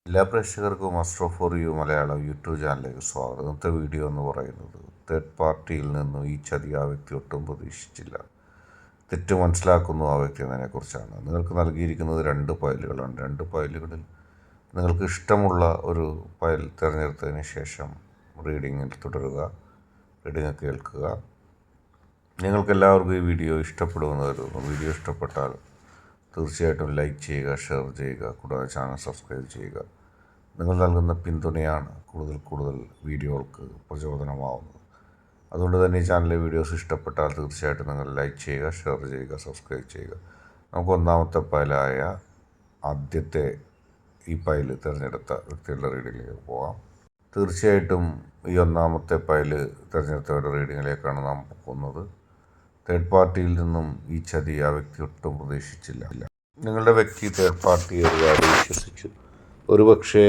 എല്ലാ പ്രേക്ഷകർക്കും muster for you Malayalam YouTube ചാനലിലേക്ക് സ്വാഗതം. ഇന്നത്തെ വീഡിയോ എന്ന് പറയുന്നത് തേർഡ് പാർട്ടിയിൽ നിന്നും ഈ ചതി ആ വ്യക്തി ഒട്ടും പ്രതീക്ഷിച്ചില്ല, തെറ്റ് മനസ്സിലാക്കുന്നു ആ വ്യക്തി എന്നതിനെക്കുറിച്ചാണ്. നിങ്ങൾക്ക് നൽകിയിരിക്കുന്നത് 2 ഫയലുകളാണ്. 2 ഫയലുകളിൽ നിങ്ങൾക്ക് ഇഷ്ടമുള്ള ഒരു ഫയൽ തിരഞ്ഞെടുത്തതിന് ശേഷം റീഡിങ്ങിൽ തുടരുക, റീഡിങ് കേൾക്കുക. നിങ്ങൾക്കെല്ലാവർക്കും ഈ വീഡിയോ ഇഷ്ടപ്പെടുമെന്ന് കരുതുന്നു. വീഡിയോ ഇഷ്ടപ്പെട്ടാൽ തീർച്ചയായിട്ടും ലൈക്ക് ചെയ്യുക, ഷെയർ ചെയ്യുക, കൂടാതെ ചാനൽ സബ്സ്ക്രൈബ് ചെയ്യുക. നിങ്ങൾ നൽകുന്ന പിന്തുണയാണ് കൂടുതൽ വീഡിയോകൾക്ക് പ്രചോദനമാവുന്നത്. അതുകൊണ്ട് തന്നെ ഈ ചാനലിലെ വീഡിയോസ് ഇഷ്ടപ്പെട്ടാൽ തീർച്ചയായിട്ടും നിങ്ങൾ ലൈക്ക് ചെയ്യുക, ഷെയർ ചെയ്യുക, സബ്സ്ക്രൈബ് ചെയ്യുക. നമുക്ക് ഒന്നാമത്തെ ഫയലായ ആദ്യത്തെ ഈ ഫയൽ തിരഞ്ഞെടുത്ത വ്യക്തികളുടെ റീഡിങ്ങിലേക്ക് പോകാം. തീർച്ചയായിട്ടും ഈ ഒന്നാമത്തെ ഫയൽ തിരഞ്ഞെടുത്തവരുടെ റീഡിങ്ങിലേക്കാണ് നാം പോകുന്നത്. തേർഡ് പാർട്ടിയിൽ നിന്നും ഈ ചതി ആ വ്യക്തി ഒട്ടും പ്രതീക്ഷിച്ചില്ല. നിങ്ങളുടെ വ്യക്തി തേർഡ് പാർട്ടിയെ ഒരുപാട് വിശ്വസിച്ചു. ഒരുപക്ഷെ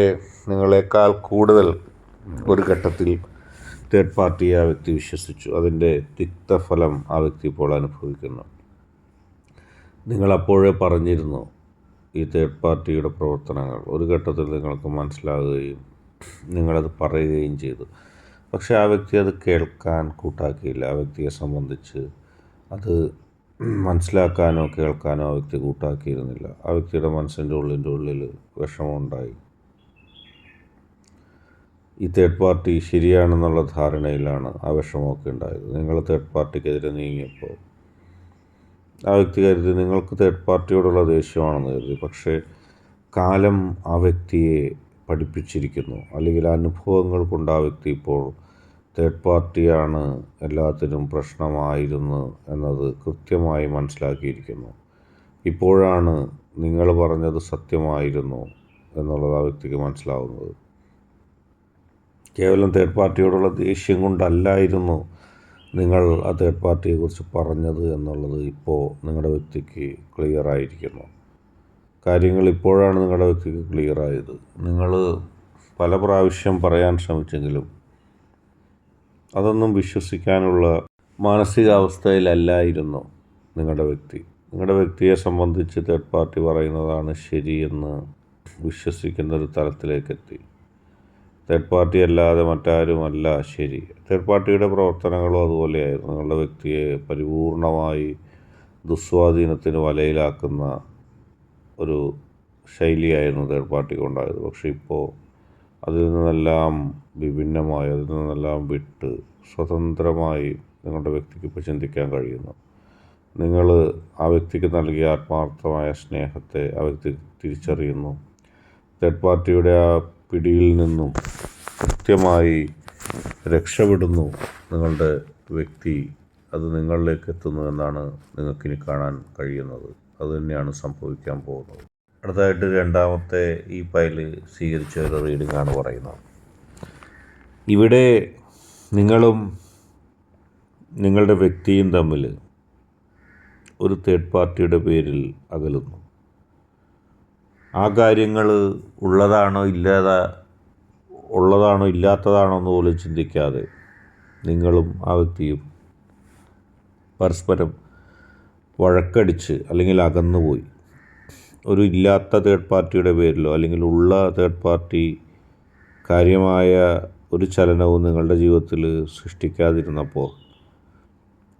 നിങ്ങളെക്കാൾ കൂടുതൽ ഒരു ഘട്ടത്തിൽ തേർഡ് പാർട്ടിയെ ആ വ്യക്തി വിശ്വസിച്ചു. അതിൻ്റെ തിക്തഫലം ആ വ്യക്തി ഇപ്പോൾ അനുഭവിക്കുന്നു. നിങ്ങളപ്പോഴേ പറഞ്ഞിരുന്നു ഈ തേർഡ് പാർട്ടിയുടെ പ്രവർത്തനങ്ങൾ. ഒരു ഘട്ടത്തിൽ നിങ്ങൾക്ക് മനസ്സിലാകുകയും നിങ്ങളത് പറയുകയും ചെയ്തു. പക്ഷേ ആ വ്യക്തി അത് കേൾക്കാൻ കൂട്ടാക്കിയില്ല. ആ വ്യക്തിയെ സംബന്ധിച്ച് അത് മനസ്സിലാക്കാനോ കേൾക്കാനോ ആ വ്യക്തി കൂട്ടാക്കിയിരുന്നില്ല. ആ വ്യക്തിയുടെ മനസ്സിൻ്റെ ഉള്ളിൽ വിഷമമുണ്ടായി. ഈ തേർഡ് പാർട്ടി ശരിയാണെന്നുള്ള ധാരണയിലാണ് ആ വിഷമമൊക്കെ ഉണ്ടായത്. നിങ്ങൾ തേർഡ് പാർട്ടിക്കെതിരെ നീങ്ങിയപ്പോൾ ആ വ്യക്തി കരുതി നിങ്ങൾക്ക് തേർഡ് പാർട്ടിയോടുള്ള ദേഷ്യമാണെന്ന് കരുതി. പക്ഷേ കാലം ആ വ്യക്തിയെ പഠിപ്പിച്ചിരിക്കുന്നു, അല്ലെങ്കിൽ അനുഭവങ്ങൾ കൊണ്ട് ആ വ്യക്തി ഇപ്പോൾ തേർഡ് പാർട്ടിയാണ് എല്ലാത്തിനും പ്രശ്നമായിരുന്നു എന്നത് കൃത്യമായി മനസ്സിലാക്കിയിരിക്കുന്നു. ഇപ്പോഴാണ് നിങ്ങൾ പറഞ്ഞത് സത്യമായിരുന്നു എന്നുള്ളത് ആ വ്യക്തിക്ക് മനസ്സിലാവുന്നത്. കേവലം തേർഡ് പാർട്ടിയോടുള്ള ദേഷ്യം കൊണ്ടല്ലായിരുന്നു നിങ്ങൾ ആ തേർഡ് പാർട്ടിയെക്കുറിച്ച് പറഞ്ഞത് എന്നുള്ളത് ഇപ്പോൾ നിങ്ങളുടെ വ്യക്തിക്ക് ക്ലിയറായിരിക്കുന്നു. കാര്യങ്ങൾ ഇപ്പോഴാണ് നിങ്ങളുടെ വ്യക്തിക്ക് ക്ലിയറായത്. നിങ്ങൾ പല പ്രാവശ്യം പറയാൻ ശ്രമിച്ചെങ്കിലും അതൊന്നും വിശ്വസിക്കാനുള്ള മാനസികാവസ്ഥയിലല്ലായിരുന്നു നിങ്ങളുടെ വ്യക്തി. നിങ്ങളുടെ വ്യക്തിയെ സംബന്ധിച്ച് തേർഡ് പാർട്ടി പറയുന്നതാണ് ശരിയെന്ന് വിശ്വസിക്കുന്ന ഒരു തലത്തിലേക്കെത്തി. തേർഡ് പാർട്ടി അല്ലാതെ മറ്റാരുമല്ല ശരി. തേർഡ് പാർട്ടിയുടെ പ്രവർത്തനങ്ങളും അതുപോലെയായിരുന്നു. നിങ്ങളുടെ വ്യക്തിയെ പരിപൂർണമായി ദുസ്വാധീനത്തിന് വലയിലാക്കുന്ന ഒരു ശൈലിയായിരുന്നു തേർഡ് പാർട്ടിക്കുണ്ടായത്. പക്ഷേ ഇപ്പോൾ അതിൽ നിന്നെല്ലാം വിഭിന്നമായി, അതിൽ നിന്നെല്ലാം വിട്ട് സ്വതന്ത്രമായി നിങ്ങളുടെ വ്യക്തിക്ക് ഇപ്പോൾ ചിന്തിക്കാൻ കഴിയുന്നു. നിങ്ങൾ ആ വ്യക്തിക്ക് നൽകിയ ആത്മാർത്ഥമായ സ്നേഹത്തെ ആ വ്യക്തി തിരിച്ചറിയുന്നു. തേർഡ് പാർട്ടിയുടെ ആ പിടിയിൽ നിന്നും കൃത്യമായി രക്ഷപ്പെടുന്നു നിങ്ങളുടെ വ്യക്തി. അത് നിങ്ങളിലേക്ക് എത്തുന്നു എന്നാണ് നിങ്ങൾക്കിനി കാണാൻ കഴിയുന്നത്. അതുതന്നെയാണ് സംഭവിക്കാൻ പോകുന്നത്. അടുത്തതായിട്ട് രണ്ടാമത്തെ ഈ ഫയൽ സ്വീകരിച്ച ഒരു റീഡിംഗ് ആണ് പറയുന്നത്. ഇവിടെ നിങ്ങളും നിങ്ങളുടെ വ്യക്തിയും തമ്മിൽ ഒരു തേർഡ് പാർട്ടിയുടെ പേരിൽ അകലുന്നു. ആ കാര്യങ്ങൾ ഉള്ളതാണോ ഇല്ലാത്തതാണോ എന്ന് പോലും ചിന്തിക്കാതെ നിങ്ങളും ആ വ്യക്തിയും പരസ്പരം വഴക്കടിച്ച് അല്ലെങ്കിൽ അകന്നുപോയി. ഒരു ഇല്ലാത്ത തേർഡ് പാർട്ടിയുടെ പേരിലോ അല്ലെങ്കിൽ ഉള്ള തേർഡ് പാർട്ടി കാര്യമായ ഒരു ചലനവും നിങ്ങളുടെ ജീവിതത്തിൽ സൃഷ്ടിക്കാതിരുന്നപ്പോൾ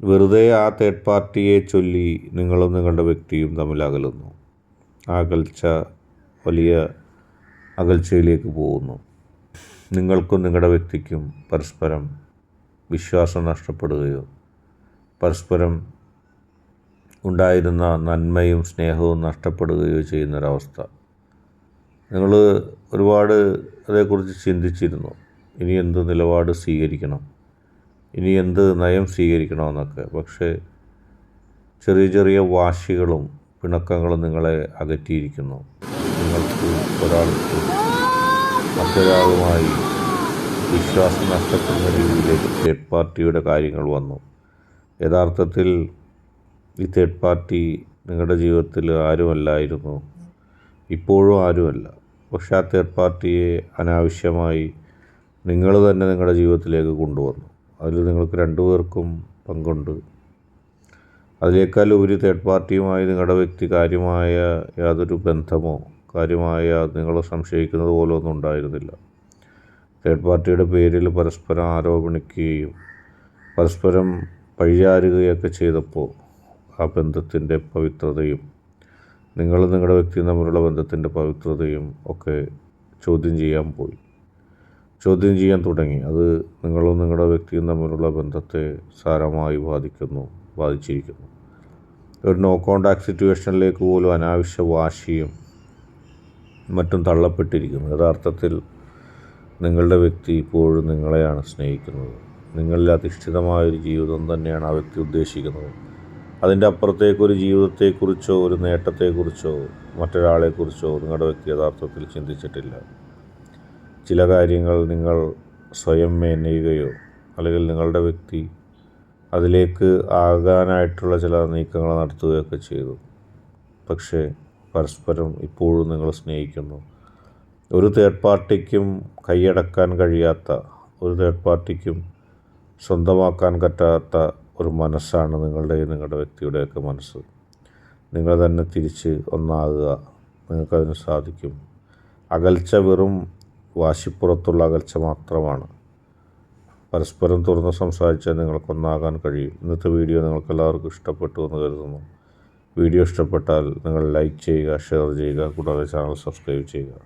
വെറുതെ ആ തേർഡ് പാർട്ടിയെ ചൊല്ലി നിങ്ങളും നിങ്ങളുടെ വ്യക്തിയും തമ്മിൽ അകലുന്നു. ആ അകൽച്ച വലിയ അകൽച്ചയിലേക്ക് പോകുന്നു. നിങ്ങൾക്കും നിങ്ങളുടെ വ്യക്തിക്കും പരസ്പരം വിശ്വാസം നഷ്ടപ്പെടുകയോ പരസ്പരം ഉണ്ടായിരുന്ന നന്മയും സ്നേഹവും നഷ്ടപ്പെടുകയോ ചെയ്യുന്നൊരവസ്ഥ. നിങ്ങൾ ഒരുപാട് അതേക്കുറിച്ച് ചിന്തിച്ചിരുന്നു. ഇനി എന്ത് നിലപാട് സ്വീകരിക്കണം, ഇനി എന്ത് നയം സ്വീകരിക്കണമെന്നൊക്കെ. പക്ഷേ ചെറിയ ചെറിയ വാശികളും പിണക്കങ്ങളും നിങ്ങളെ അകറ്റിയിരിക്കുന്നു. നിങ്ങൾക്ക് മറ്റൊരാളുമായി വിശ്വാസം നഷ്ടപ്പെടുന്ന രീതിയിലേക്ക് തേർഡ് പാർട്ടിയുടെ കാര്യങ്ങൾ വന്നു. യഥാർത്ഥത്തിൽ ഈ തേർഡ് പാർട്ടി നിങ്ങളുടെ ജീവിതത്തിൽ ആരുമല്ലായിരുന്നു, ഇപ്പോഴും ആരുമല്ല. പക്ഷേ ആ തേർഡ് പാർട്ടിയെ അനാവശ്യമായി നിങ്ങൾ തന്നെ നിങ്ങളുടെ ജീവിതത്തിലേക്ക് കൊണ്ടുവന്നു. അതിൽ നിങ്ങൾക്ക് 2 പേർക്കും പങ്കുണ്ട്. അതിനേക്കാൾ ഉപരി തേർഡ് പാർട്ടിയുമായി നിങ്ങളുടെ വ്യക്തി കാര്യമായ യാതൊരു ബന്ധമോ കാര്യമായ നിങ്ങൾ സംശയിക്കുന്നത് പോലെ ഒന്നും ഉണ്ടായിരുന്നില്ല. തേർഡ് പാർട്ടിയുടെ പേരിൽ പരസ്പരം ആരോപണിക്കുകയും പരസ്പരം പഴിചാരുകയൊക്കെ ചെയ്തപ്പോൾ ആ ബന്ധത്തിൻ്റെ പവിത്രതയും നിങ്ങളും നിങ്ങളുടെ വ്യക്തിയും തമ്മിലുള്ള ബന്ധത്തിൻ്റെ പവിത്രതയും ഒക്കെ ചോദ്യം ചെയ്യാൻ തുടങ്ങി. അത് നിങ്ങളും നിങ്ങളുടെ വ്യക്തിയും തമ്മിലുള്ള ബന്ധത്തെ സാരമായി ബാധിച്ചിരിക്കുന്നു. ഒരു നോ കോണ്ടാക്ട് സിറ്റുവേഷനിലേക്ക് പോലും അനാവശ്യ വാശിയും മറ്റും തള്ളപ്പെട്ടിരിക്കുന്നു. യഥാർത്ഥത്തിൽ നിങ്ങളുടെ വ്യക്തി ഇപ്പോഴും നിങ്ങളെയാണ് സ്നേഹിക്കുന്നത്. നിങ്ങളിൽ അധിഷ്ഠിതമായൊരു ജീവിതം തന്നെയാണ് ആ വ്യക്തി ഉദ്ദേശിക്കുന്നത്. അതിൻ്റെ അപ്പുറത്തേക്കൊരു ജീവിതത്തെക്കുറിച്ചോ ഒരു നേട്ടത്തെക്കുറിച്ചോ മറ്റൊരാളെക്കുറിച്ചോ നിങ്ങളുടെ വ്യക്തി യഥാർത്ഥത്തിൽ ചിന്തിച്ചിട്ടില്ല. ചില കാര്യങ്ങൾ നിങ്ങൾ സ്വയം മെനയുകയോ അല്ലെങ്കിൽ നിങ്ങളുടെ വ്യക്തി അതിലേക്ക് ആകാനായിട്ടുള്ള ചില നീക്കങ്ങൾ നടത്തുകയൊക്കെ ചെയ്തു. പക്ഷേ പരസ്പരം ഇപ്പോഴും നിങ്ങൾ സ്നേഹിക്കുന്നു. ഒരു തേർഡ് പാർട്ടിക്കും കൈയടക്കാൻ കഴിയാത്ത, ഒരു തേർഡ് പാർട്ടിക്കും സ്വന്തമാക്കാൻ പറ്റാത്ത ഒരു മനസ്സാണ് നിങ്ങളുടെ വ്യക്തിയുടെയൊക്കെ മനസ്സ്. നിങ്ങൾ തന്നെ തിരിച്ച് ഒന്നാകുക. നിങ്ങൾക്കതിന് സാധിക്കും. അകൽച്ച വെറും വാശിപ്പുറത്തുള്ള അകൽച്ച മാത്രമാണ്. പരസ്പരം തുറന്ന് സംസാരിച്ചാൽ നിങ്ങൾക്കൊന്നാകാൻ കഴിയും. ഇന്നത്തെ വീഡിയോ നിങ്ങൾക്കെല്ലാവർക്കും ഇഷ്ടപ്പെട്ടു എന്ന് കരുതുന്നു. വീഡിയോ ഇഷ്ടപ്പെട്ടാൽ നിങ്ങൾ ലൈക്ക് ചെയ്യുക, ഷെയർ ചെയ്യുക, കൂടാതെ ചാനൽ സബ്സ്ക്രൈബ് ചെയ്യുക.